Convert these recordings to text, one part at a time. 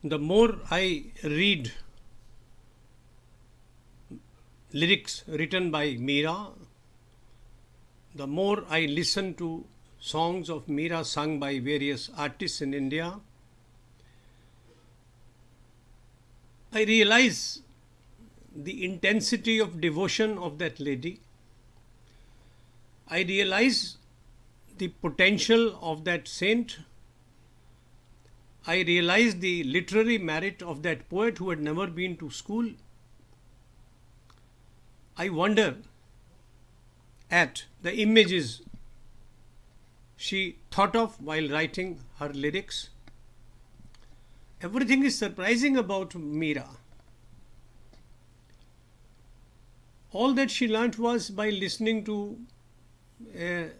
The more I read lyrics written by Meera, the more I listen to songs of Meera sung by various artists in India, I realize the intensity of devotion of that lady. I realize the potential of that saint. I realize the literary merit of that poet who had never been to school. I wonder at the images she thought of while writing her lyrics. Everything is surprising about Meera. All that she learnt was by listening to a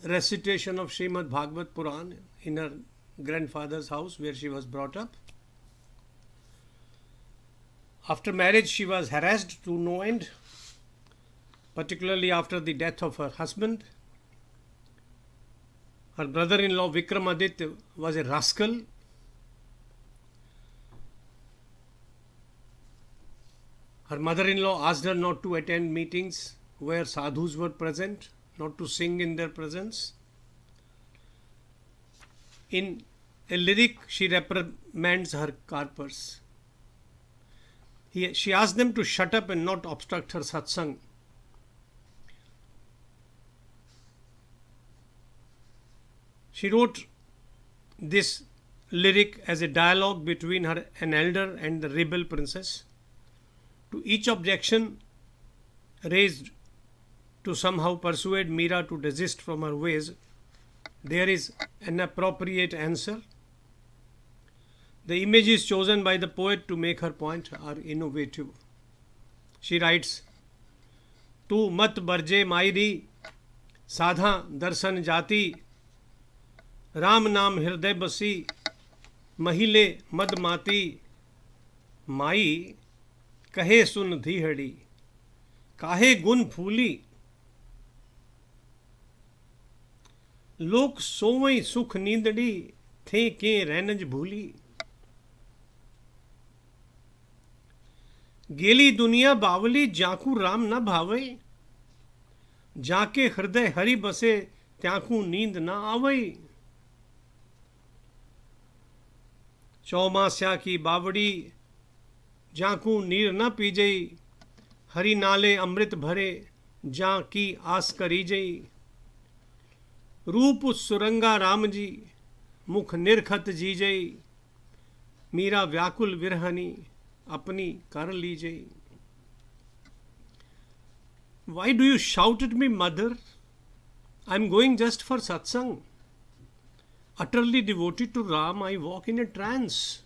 recitation of Srimad Bhagavad Puran in her grandfather's house where she was brought up. After marriage, she was harassed to no end, particularly after the death of her husband. Her brother-in-law Vikramaditya was a rascal. Her mother-in-law asked her not to attend meetings where sadhus were present, not to sing in their presence. In a lyric, she reprimands her carpers. She asked them to shut up and not obstruct her satsang. She wrote this lyric as a dialogue between an elder and the rebel princess. To each objection raised to somehow persuade Meera to desist from her ways, there is an appropriate answer. The images chosen by the poet to make her point are innovative. She writes, "Tu mat barje mairi, sadha darsan jati, Ram नाम हृदय बसी महिले मद माती माई कहे सुन धीहड़ी काहे गुन फूली लोक सोवई सुख नींदड़ी थे के रैनज भूली गेली दुनिया बावली जाकू राम न भावे जाके हृदय हरि बसे त्याकू नींद न आवई चौमास्या की बावड़ी जाकू नीर न पीजई हरि नाले अमृत भरे जा की आस करी जई रूप सुरंगा राम जी मुख निर्खत जी जई मीरा व्याकुल विरहनी अपनी कर ली जई Why do you shout at me, mother? I'm going just for satsang. Utterly devoted to Ram, I walk in a trance.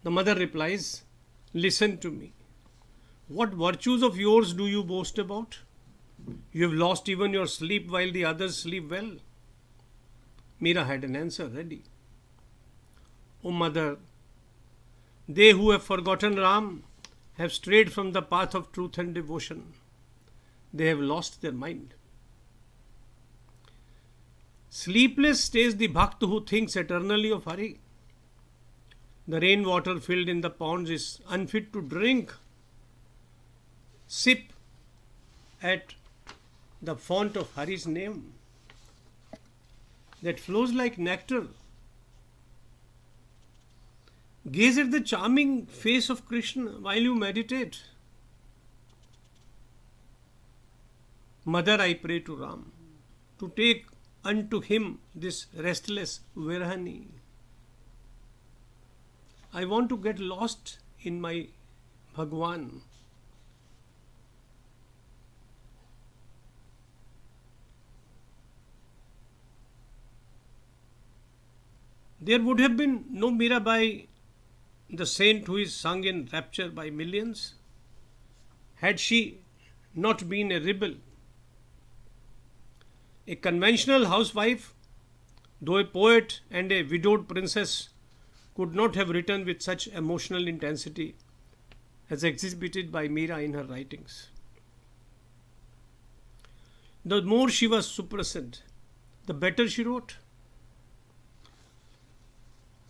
The mother replies, listen to me. What virtues of yours do you boast about? You have lost even your sleep while the others sleep well. Meera had an answer ready. O mother, they who have forgotten Ram have strayed from the path of truth and devotion. They have lost their mind. Sleepless stays the bhakt who thinks eternally of Hari. The rainwater filled in the ponds is unfit to drink. Sip at the font of Hari's name that flows like nectar. Gaze at the charming face of Krishna while you meditate. Mother, I pray to Ram to take unto him this restless Virahani. I want to get lost in my Bhagwan. There would have been no Mirabai, the saint who is sung in rapture by millions, had she not been a rebel. A conventional housewife, though a poet and a widowed princess, could not have written with such emotional intensity as exhibited by Meera in her writings. The more she was suppressed, the better she wrote.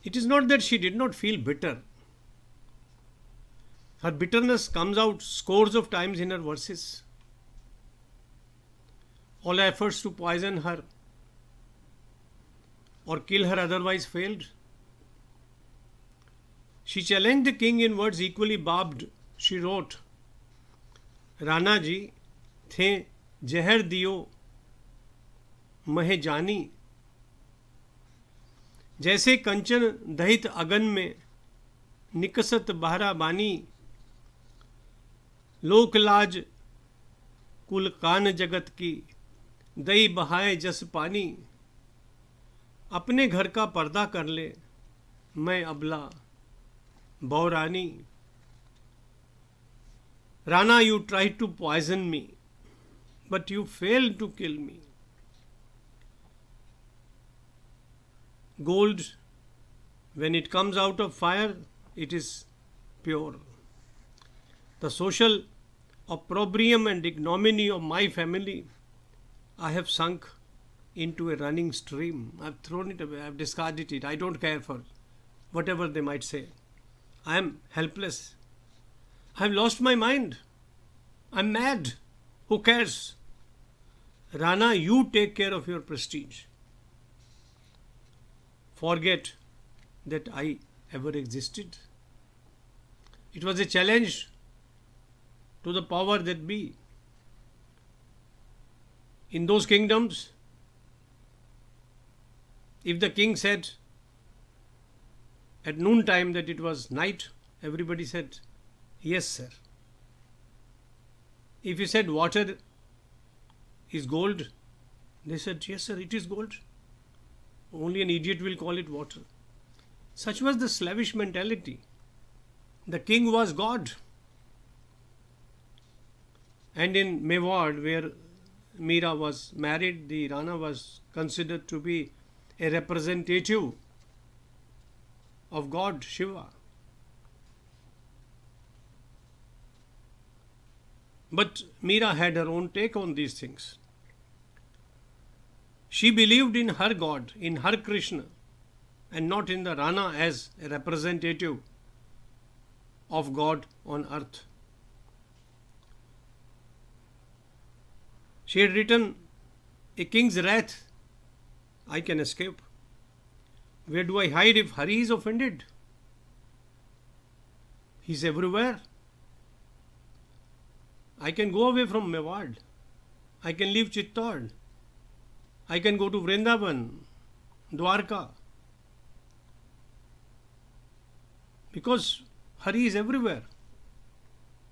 It is not that she did not feel bitter. Her bitterness comes out scores of times in her verses. All efforts to poison her or kill her otherwise failed. She challenged the king in words equally barbed. She wrote, Rana ji थे जहर दियो महे जानी, जैसे कंचन दहित अगन में निकसत बहरा बानी, लोक लाज कुल कान जगत की दई बहाए जस पानी, अपने घर का पर्दा कर ले मैं अबला बौरानी. Rana, you tried to poison me, but you failed to kill me. Gold, when it comes out of fire, it is pure. The social opprobrium and ignominy of my family, I have sunk into a running stream. I've thrown it away, I've discarded it. I don't care for whatever they might say. I am helpless. I've lost my mind. I'm mad. Who cares? Rana, you take care of your prestige. Forget that I ever existed. It was a challenge to the power that be. In those kingdoms, if the king said at noontime that it was night, everybody said, yes, sir. If he said water is gold, they said, yes, sir, it is gold. Only an idiot will call it water. Such was the slavish mentality. The king was God. And in Mewad, where Meera was married, the Rana was considered to be a representative of God, Shiva. But Meera had her own take on these things. She believed in her God, in her Krishna, and not in the Rana as a representative of God on earth. She had written, a king's wrath I can escape. Where do I hide if Hari is offended? He is everywhere. I can go away from Mewad. I can leave Chittor. I can go to Vrindavan, Dwarka. Because Hari is everywhere.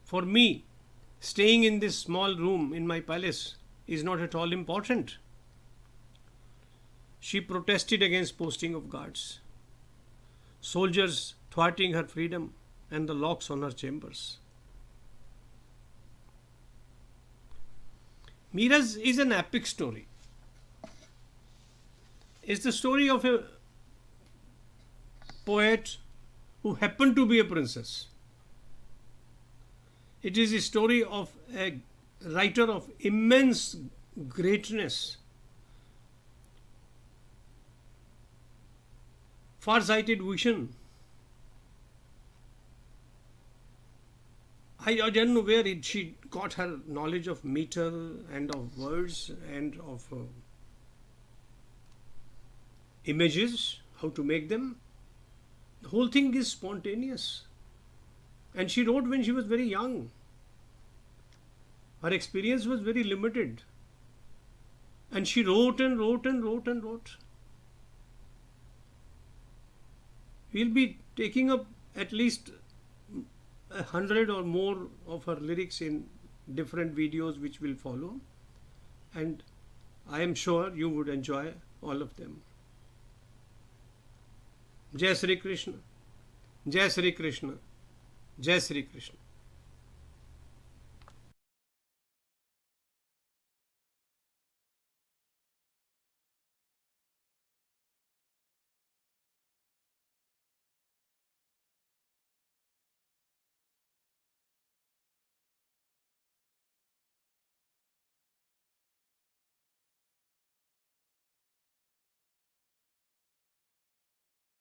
For me, staying in this small room in my palace is not at all important. She protested against posting of guards, soldiers thwarting her freedom, and the locks on her chambers. Meera's is an epic story. It's the story of a poet who happened to be a princess. It is a story of a writer of immense greatness, far-sighted vision. I don't know where she got her knowledge of meter and of words and of images, how to make them. The whole thing is spontaneous. And she wrote when she was very young. Her experience was very limited. And she wrote and wrote and wrote and wrote. We'll be taking up at least 100 or more of her lyrics in different videos which will follow. And I am sure you would enjoy all of them. Jai Sri Krishna. Jai Sri Krishna. Jai Sri Krishna.